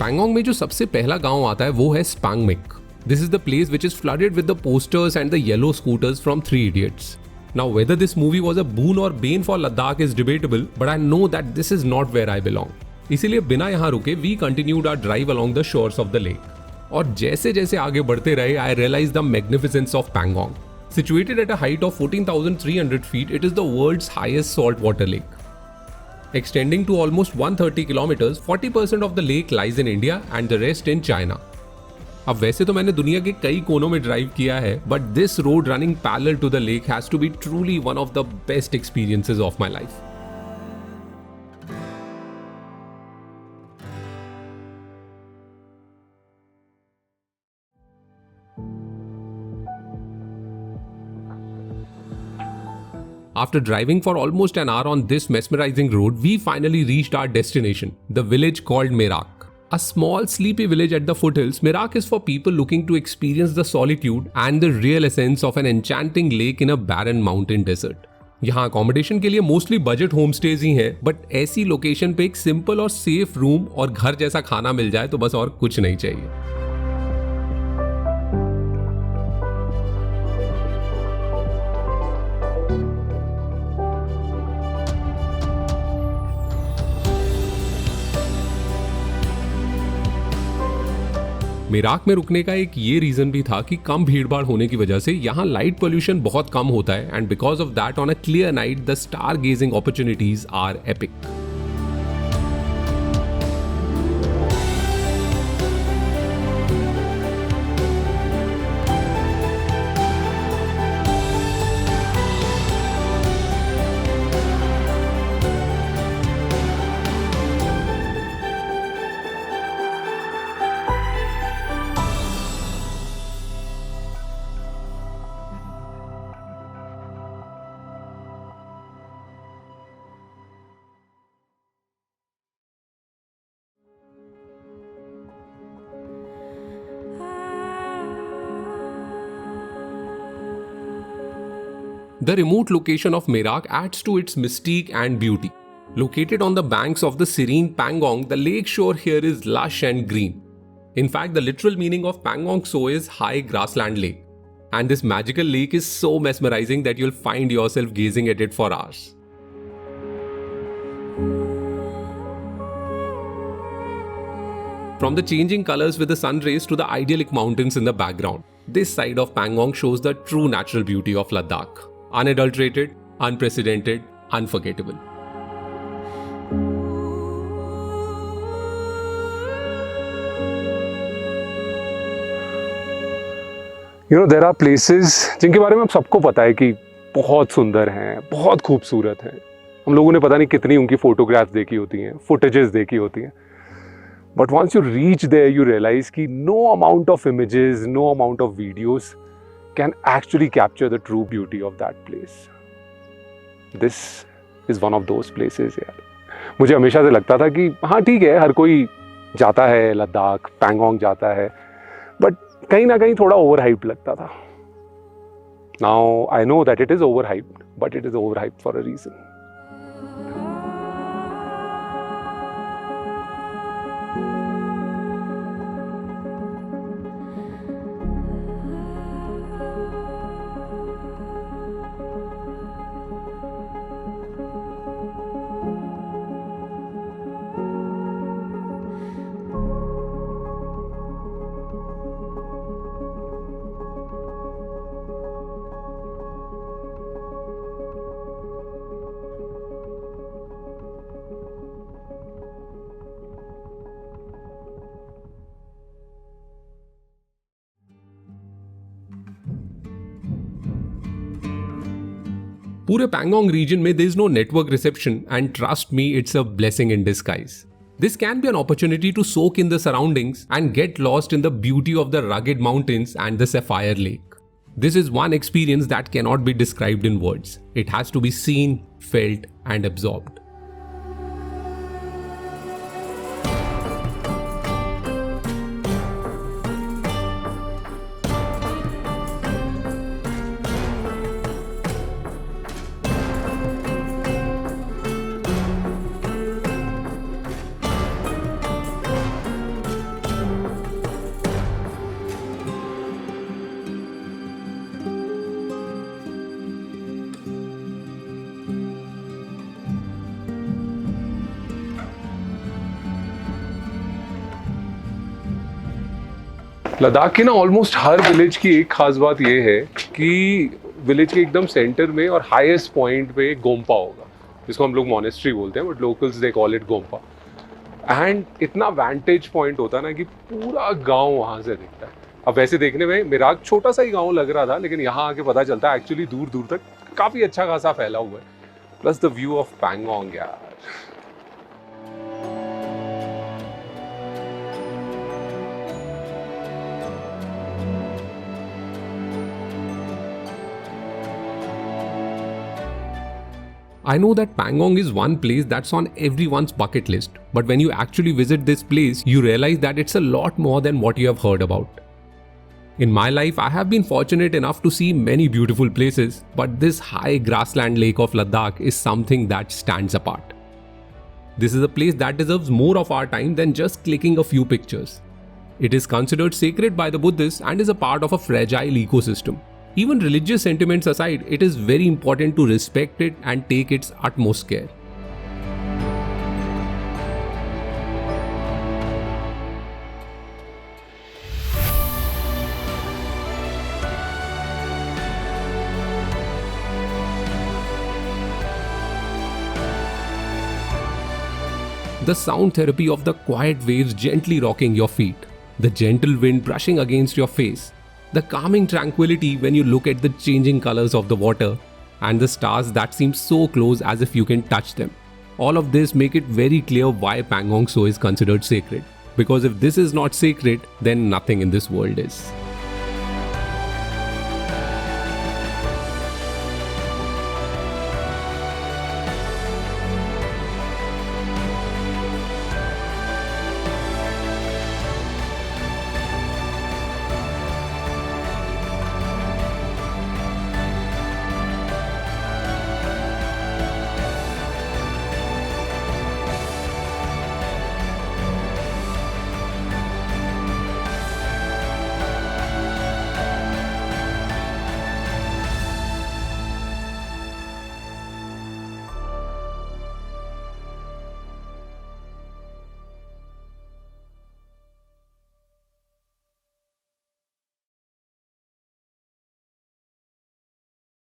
पैंगोंग में जो सबसे पहला गांव आता है वो है स्पैंगमिक. This is the place which is flooded with the posters and the yellow scooters from Three Idiots. Now, whether this movie was a boon or bane for Ladakh is debatable, but I know that this is not where I belong. इसीलिए बिना यहाँ रुके we continued our drive along the shores of the lake. और जैसे जैसे आगे बढ़ते रहे, I realized the magnificence of Pangong. Situated at a height of 14,300 feet, it is the world's highest saltwater lake. Extending to almost 130 kilometers, 40% of the lake lies in India and the rest in China. अब वैसे तो मैंने दुनिया के कई कोनों में drive किया है, but this road running parallel to the lake has to be truly one of the best experiences of my life. After driving for almost an hour on this mesmerizing road, we finally reached our destination, the village called Merak. A small sleepy village at the foothills, Merak is for people looking to experience the solitude and the real essence of an enchanting lake in a barren mountain desert. यहाँ accommodation के लिए mostly budget home stage ही हैं, but ऐसी location पे एक simple और safe room और घर जैसा खाना मिल जाए तो बस और कुछ नहीं चाहिए. मेराक में रुकने का एक ये रीजन भी था कि कम भीड़भाड़ होने की वजह से यहाँ लाइट पोल्यूशन बहुत कम होता है and because of that on a clear night the stargazing opportunities are epic. The remote location of Merak adds to its mystique and beauty. Located on the banks of the serene Pangong, the lake shore here is lush and green. In fact, the literal meaning of Pangong Tso is high grassland lake. And this magical lake is so mesmerizing that you'll find yourself gazing at it for hours. From the changing colors with the sun rays to the idyllic mountains in the background, this side of Pangong shows the true natural beauty of Ladakh. Unadulterated, unprecedented, unforgettable. There are places जिनके बारे में हम सबको पता है कि बहुत सुंदर हैं, बहुत खूबसूरत हैं. हम लोगों ने पता नहीं कितनी उनकी फोटोग्राफ्स देखी होती हैं, फुटेजेस देखी होती हैं. But once you reach there, you realize कि no amount of images, no amount of videos can actually capture the true beauty of that place. This is one of those places यार. मुझे हमेशा से लगता था कि हाँ ठीक है, हर कोई जाता है लद्दाख, पैंगोंग जाता है, बट कहीं ना कहीं थोड़ा ओवरहाइप्ड लगता था. Now I know that it is overhyped, but it is overhyped for a reason. पूरे पैंगोंग रीजन में there is no network reception and trust me, it's a blessing in disguise. This can be an opportunity to soak in the surroundings and get lost in the beauty of the rugged mountains and the sapphire lake. This is one experience that cannot be described in words. It has to be seen, felt and absorbed. Ladakh के ना almost हर village की एक खास बात ये है कि village के एकदम सेंटर में और हाईएस्ट पॉइंट पे गोम्पा होगा, जिसको हम लोग मॉनेस्ट्री बोलते हैं, but locals they call it Gompa. And इतना वैंटेज पॉइंट होता है ना कि पूरा गांव वहाँ से दिखता है। अब वैसे देखने में मेरा छोटा सा ही गांव लग रहा था, लेकिन यहाँ आके पता चलता है एक्चुअली दूर दूर तक काफ़ी अच्छा खासा फैला हुआ है। Plus the view of Pangong यार। I know that Pangong is one place that's on everyone's bucket list, but when you actually visit this place, you realize that it's a lot more than what you have heard about. In my life, I have been fortunate enough to see many beautiful places, but this high grassland lake of Ladakh is something that stands apart. This is a place that deserves more of our time than just clicking a few pictures. It is considered sacred by the Buddhists and is a part of a fragile ecosystem. Even religious sentiments aside, it is very important to respect it and take its utmost care. The sound therapy of the quiet waves gently rocking your feet, the gentle wind brushing against your face, the calming tranquility when you look at the changing colors of the water, and the stars that seem so close as if you can touch them. All of this make it very clear why Pangong Tso is considered sacred. Because if this is not sacred, then nothing in this world is.